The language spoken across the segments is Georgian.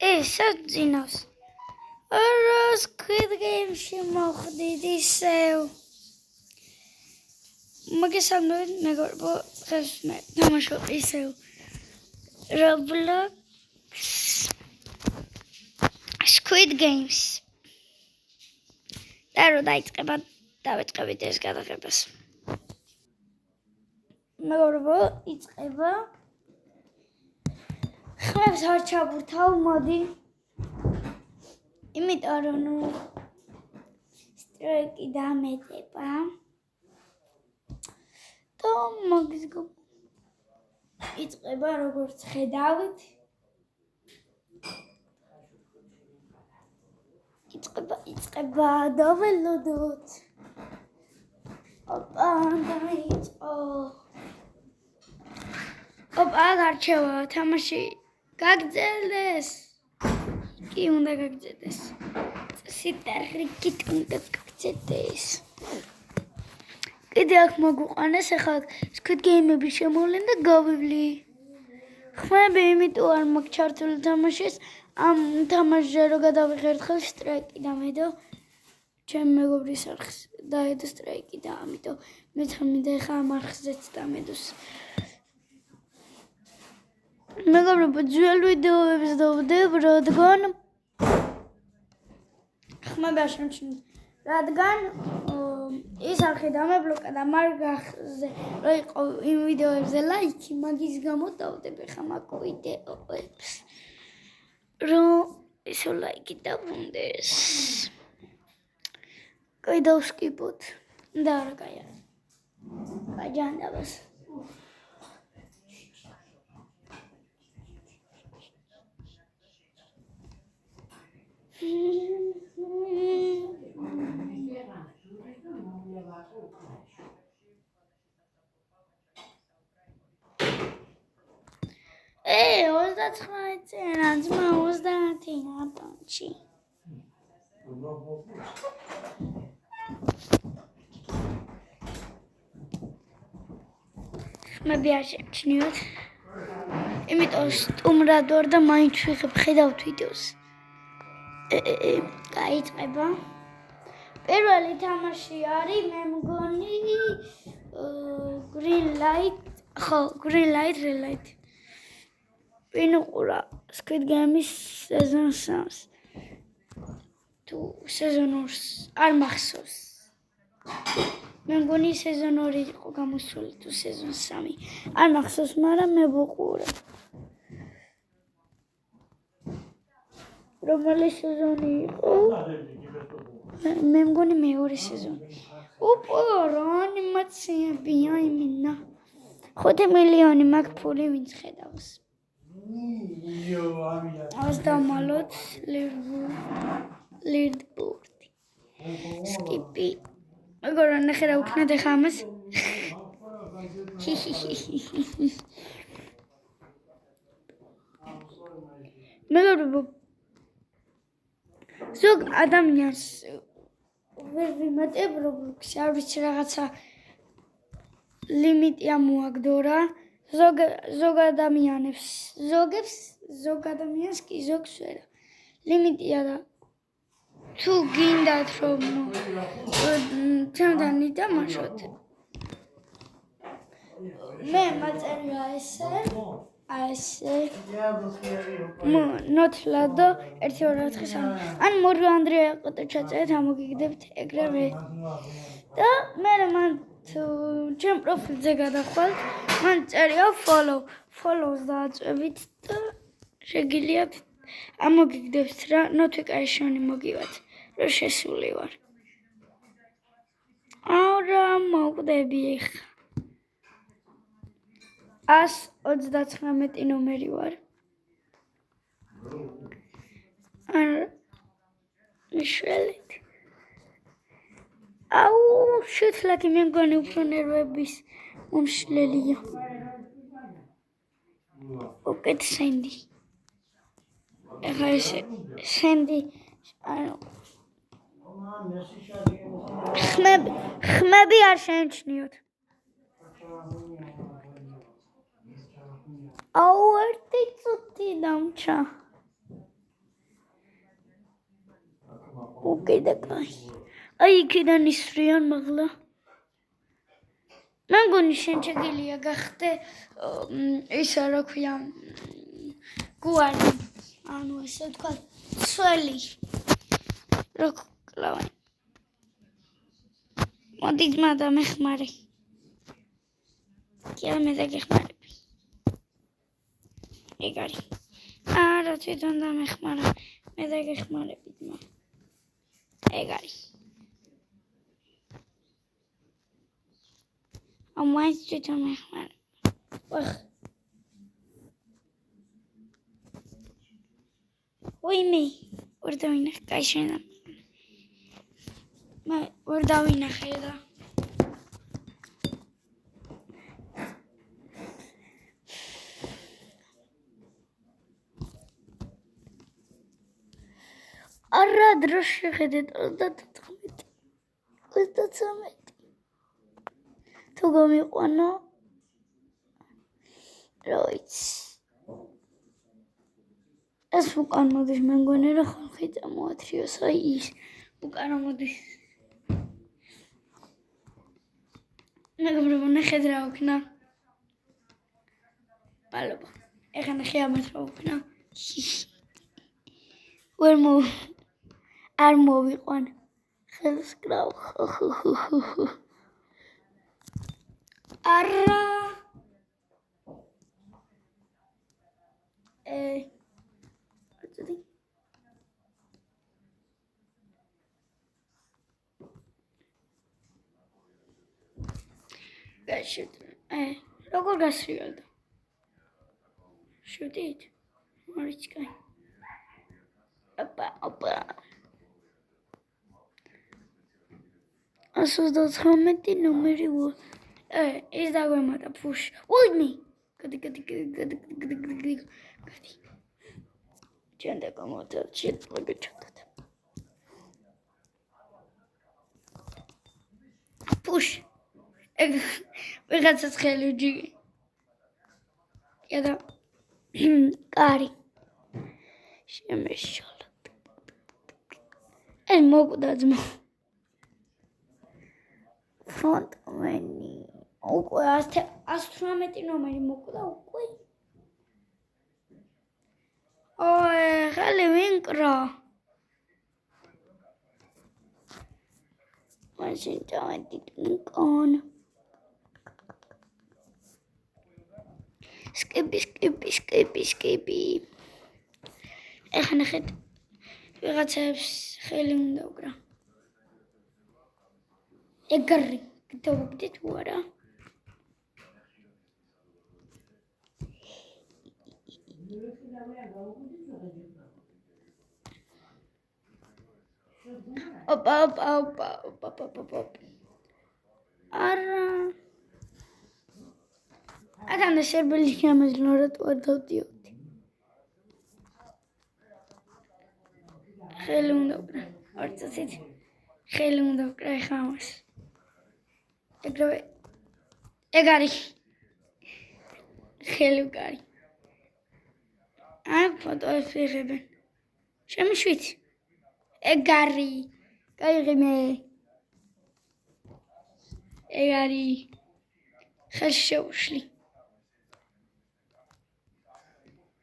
ისე ძინავს. რას Squid Game-ში მოხდით ისევ. მოგესალმებით მეგობრებო, დღეს მე თამაშობ ისევ Roblox Squid Games. და რო დაიწყება, დავიწყებით ეს გადაღებას. მეგობრებო, იწყება. ხმებს არ ჩაბურთავ, მოდი. იმიტომ რომ ნუ სტრაიკი დამეტება. და მაგის იწყება როგორც ხედავთ. იწყება დაველოდოთ. ოპა, დაიწყო. ოპა, გარჩევა, თამაში გაგძელდეს. კი უნდა გაგძელდეს. სიტარიკით უნდა გაგძელდეს. კიდე აქ მოგვიყვანეს, ახლა Squid Game-ები შემოვლენ და გავივლი. ხმები იმიტომ არ მაქვს ჩართული თამაშის, ამ თამაშზე რო გადავიღე ერთხელ სტრაიკი დამედო. ჩემ მეგობრის არხს დაედო სტრაიკი და ამიტომ მე მინდა ახლა ამ არხზეც დამედოს. მეგობრებო, ძველ ვიდეოებს დავდებ, რადგან ხმები არ შემჩნევ. რადგან ის არხი დამებლოკა და მარგახზე რო იყო იმ ვიდეოებზე ლაიქი, მაგის გამო დავდებ ახლა მაგ ვიდეოებს. რომ ისო ლაიქი დავუნდეს. კაი დავსკიპოთ. და არა კაი არა. გაჯანდაბას. Ey, 29 წენა, ძმა 30 ნატონში. ხმები არ შემჩნიოთ. იმიტომ სტუმრად ვარ და მაინც ვიღებ ხედავთ ვიდეოს. გაიწყება. პირველი თამაში არის, მე მგონი Green Light, ხო, Green Light, Red Light. ვინ უყურა Squid Game-ის სეზონ 3-ს. თუ სეზონ 2-ს არ მახსოვს. მე მგონი სეზონ 2 იყო გამოსული თუ სეზონ 3. არ მახსოვს, მაგრამ მე ვუყურე. რომელი სეზონი იყო? მე მგონი მეორე სეზონი. ოპა, რა ანიმაციებია იმინა. 5 მილიონი მაქვს ფული ვინც ხედავს. ას დავმალოთ ლირდბორდი. სკიპი. აგორა ნახე რა ვქნათ ახლა ამას. მეგობრებო, ზოგ ადამიანს ვერ ვიმატებ Roblox-ში, არ ვიცი რაღაცა ლიმიტი ამოაგდო რა. ზოგ ადამიანს კი ზოგს ვერ. ლიმიტია და თუ გინდათ რომ ჩემთან ითამაშოთ. მე მაწერია ესე ნოთლადო 1-2-3 ან მორვე ანდრია ყოტო ჩაწერეთ, ამოგიგდებთ ეგრევე. და მე მან ჩემ პროფილზე გადახვალთ, მან წერია follow-ს დააწვევით და შეგიძლიათ ამოგიგდებთ რა notification-ი მოგივათ, რომ შესული ვარ. არა მოვკვდები ახლა. 139 ნომერი ვარ. არა მიშველეთ. აუ, შეძლაკი მე მგონი უფრო ნერვების მომშლელია. უკეთ სენდი. ახლა ესე სენდი ხმები არ შემჩნიოთ. აუ, ერთი წუთი დამჩა. Okay, da kai. Ai იქიდან ისვრიან მაღლა. მე მგონი შენ შეგიძლია გახდე ისა რა ქვია გუარი. ანუ ესე ვთქვა ცველი. რა კლავენ. მოდი ძმა დამეხმარე. კი მე დაგეხმარები. ეგ არის. არა თვითონ დამეხმარა. მე დაგეხმარები ძმა. ეგ არის. მაინც თვითონ მეხმარება. ვინმე ვერ დავინახე, კაი შენა. მე ვერ დავინახე და არა დრო შეხედეთ 34 33 თუ გამიყვანა რა ვიცი ეს უკან მოდის მე მგონი რომ ხალხი წამოათრიოს აი ის უკან მოდის მეგობრებო ნახეთ რა ვქნა მადლობა ეხლა ნახე ამას რა ვქნა ვერ მო არ მოვიყვან ხელს კრავ არა როგორ გასრიალდა? შევდით? არის კაი. ოპა. 119 ნომერი ეს დაგვემატა ფუშ. ვუიმი. გადი. ჩანდა გამოდა, ჩატა. ფუშ. ვიღაცას ხელი ვჯიგე. და კარი. შემეშალა. ეს მოკვდა ძმა. ფრონტმენი. უკვე 118 ნომერი მოკვდა უკვე. ოე, ხელი ვინკრა. მაშინ დავედით მკონ. სკიპი. ეხლა ნახეთ. ვიღაცებს ხელი უნდა უკრა. ეგარი, დავაგდით თუ არა? ოპა. არა. Адам შეიძლება შემეძლო რა დავდიოდი. ხელი უნდა უკრა. ორწოცით. ხელი უნდა უკრა ეხლა ამას. ეგ არის. ხელი უკარი. აი ფოტოებს ვიღებენ. შემიშვით. ეგ არის. გაიღიმე. ეგ არის. ხელს შეუშლი.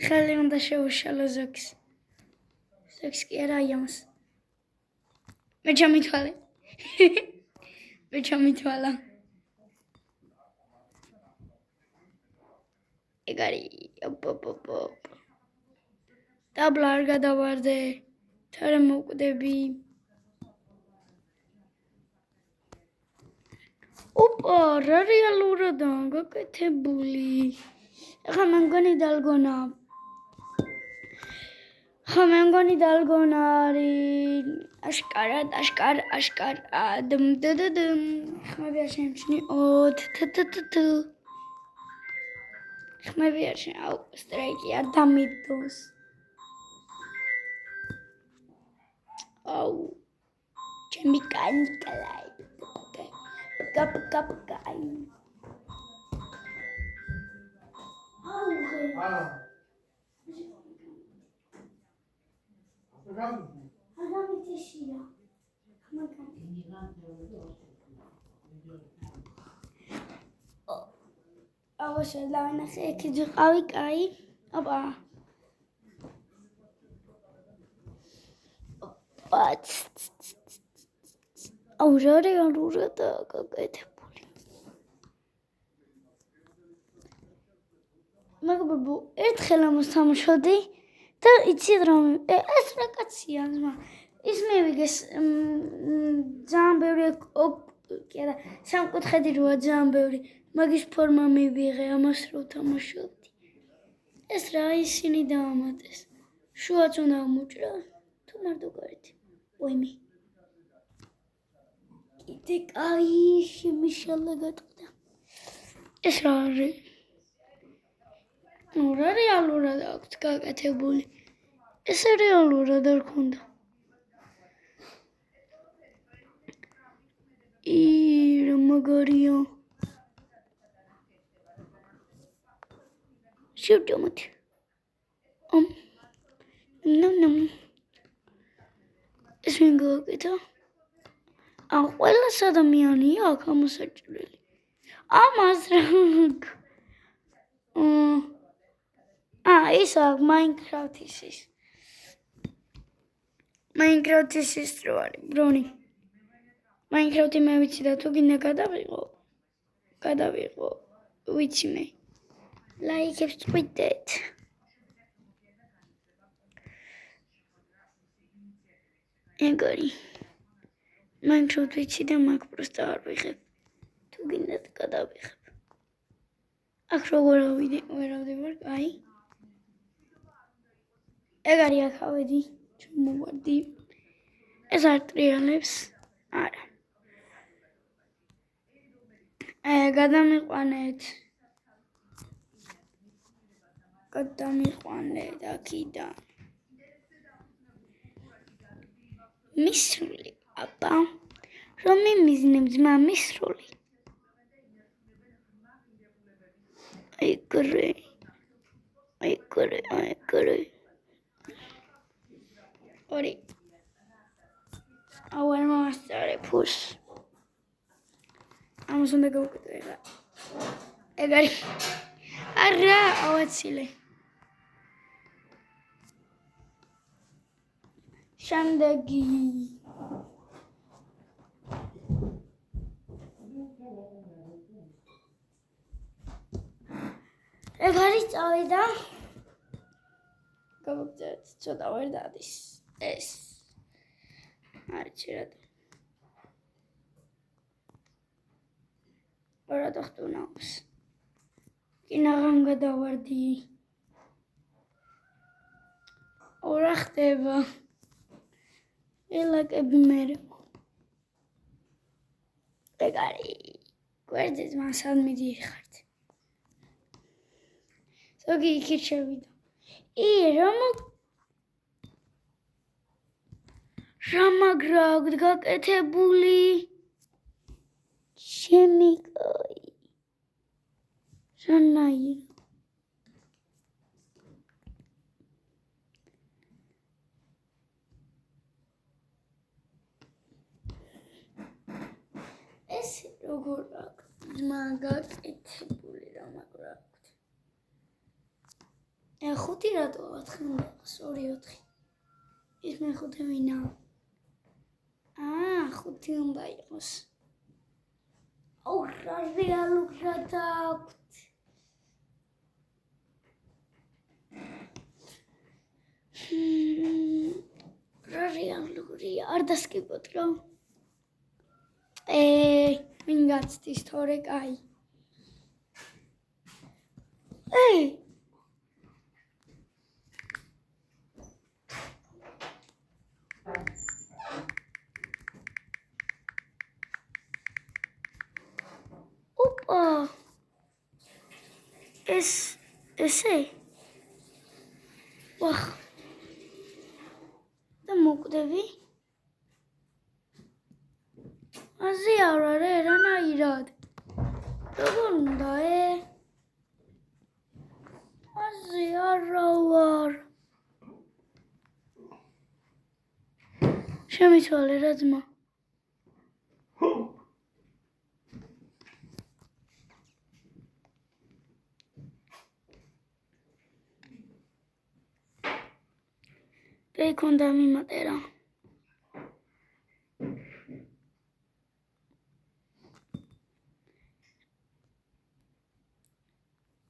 ხელი უნდა შეუშალო ზოგს. ზოგს კი არა იმას. მე ჩამითვალა. ეგ არის. ოპ. დაბლა არ გადავარდე. თორემ მოკვდები. ოპა, რა რეალურადაა გაკეთებული. ეხლა მე მგონი დალგონა. არის აშკარად. ხმები არ შემჩნი. ხმები არ შემ. აუ, სტრაიკი არ დამიდოს. აუ. ჩემი კანკალაი. კაპკაი. აგამეთიშია. აუ შედავინახე იქ ყავი კაი. ოპა. აუ რეალურად გაკეთებული. მაგბობ ერთხელ ამას თამაშობდი და იცი რომ ეს რა კაცია ძმა ის მივიგეს ძალიან ბევრი კი არა სამკუთხედი როა ძალიან ბევრი მაგის ფორმა მივიღე ამას რო თამაშობდი ეს რა ისინი დაამატეს შუაც უნდა მოჭრა თუ მარტო გარეთ ოიმი კიდე კაი შემიშალა გატყდა ეს რა არის რა რეალურად აქვს გაკეთებული ეს რეალურად არ ქონდა რა მაგარია შევდომოთ ნუ ეს ვინ გაკეთა ყველა ადამიანი აქ ამოსაჭრელი ამას რა ის აქ Minecraft-ის ის რო არის ბრონი Minecraft-ი მე ვიცი და თუ გინდა გადავიღო ვიცი მე ლაიქებს წვიდეთ ეგარი Minecraft ვიცი და მაგ პროსტა არ ვიღებ თუ გინდათ გადავიღებ აქ როგორ ვერავდივარ აი ეგარი აქ ავედი ჩამოვარდი ეს არ ტრიალებს არა გადამიყვანეთ აქიდან მისრული აბა რომ იმიზნებ ძმა მისრული ეგრე ორი აუ არ მომასწარე ფულს ამას უნდა გავუკეთო ეგარი არა ავაცილე შემდეგი ეგარი წავიდა გავუკეთეთ ცოტა ვერ დადის ეს არჩი რა დახტუნავს კინაღამ გადავარდი ორა ხდება ელაკები მერე ეგარი გვერდით მასად მიდიხართ ზოგი იქით შევიდა რა მაგრა აქვს გაკეთებული ჩემი კაი რანაირ ეს როგორ აქვს გაკეთებული რა მაგრა აქვს ხუთი რატო 4 უნდა იყოს 2-4 ის მეხუთე ვინა ხუთი უნდა იყოს აუ რა რეალურად აქვს რა რეალურია არ დასკიპოთ რა ვინ გაცდის თორე კაი ესე ვახ და მოკვდები აზიარა რანაირად როგორ უნდა აზიარა ვარ შემიცვალე რა ძმა. Pekon da mimatera.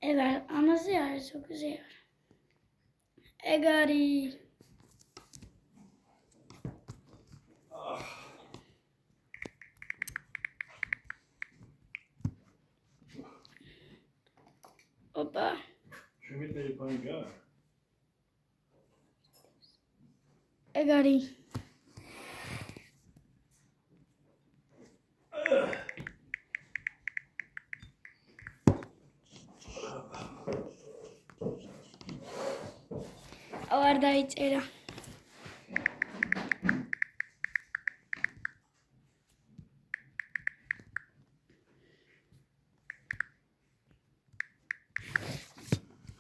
Egar amazı ar çok güzel. Egari. Opa. Schmidt der Panga. Egari. Avar დაიწერა.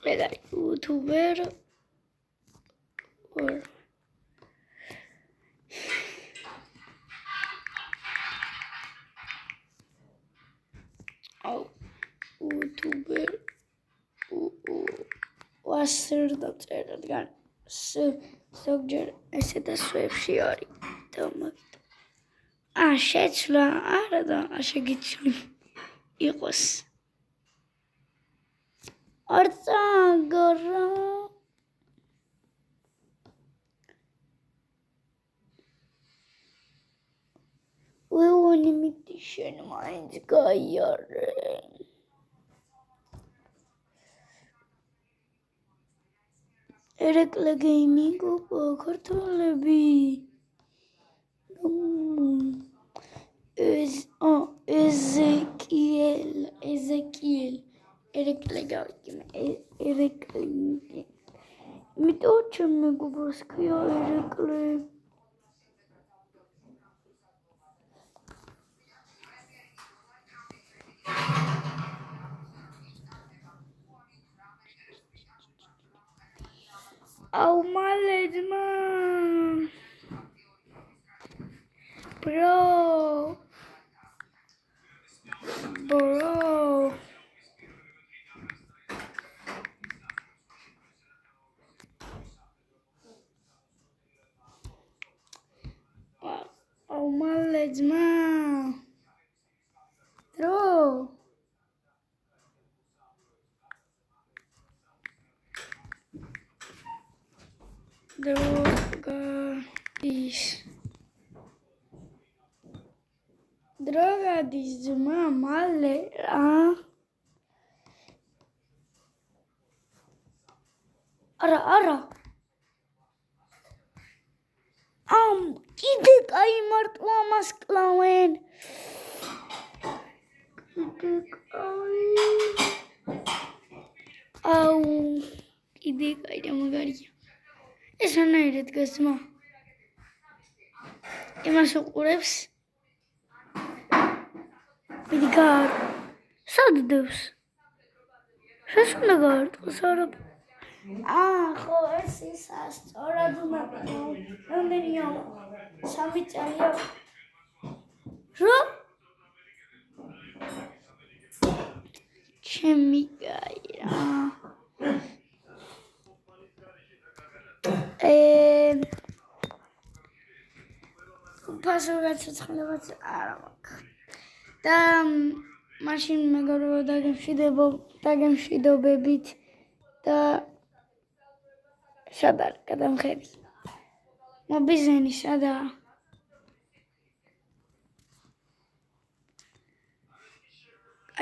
Egari YouTuber or YouTuber ვასერ დაწერა დგან ზოგჯერ ესე და სვებში არის და შეცვლა არა და შეგიცვლი იყოს არცა გორა ვეონი მიდი შენ მაინც გაიარე ერეკლე გეიმინგ ქართველები Ezekiel ერეკლე გავიგე ერეკლე იმიტომ ჩემ მეგობრს ქვია ერეკლე აუ მალე ძმა bro აუ მალე ძმა დროგადის ძმა მალე არა კიდე კაი მარტო ამას კლავენ კიდე კაი და მაგარია ეს რანაირად გასმა იმას უყურებს მიდი გარ სად დევს შეს უნდა გაარტყოს არა ხო ეს ისა სწორად უნდა რამდენია 3 წელია რა ჩემი გაირა ფასო გაცოცხლებაც არა მაქვს და მაშინ მეგობრებო დაგემშვიდობებით და სად არის გადამხები მობიზენი სადაა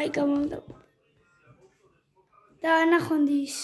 აი გამოვიდა და ანახონდის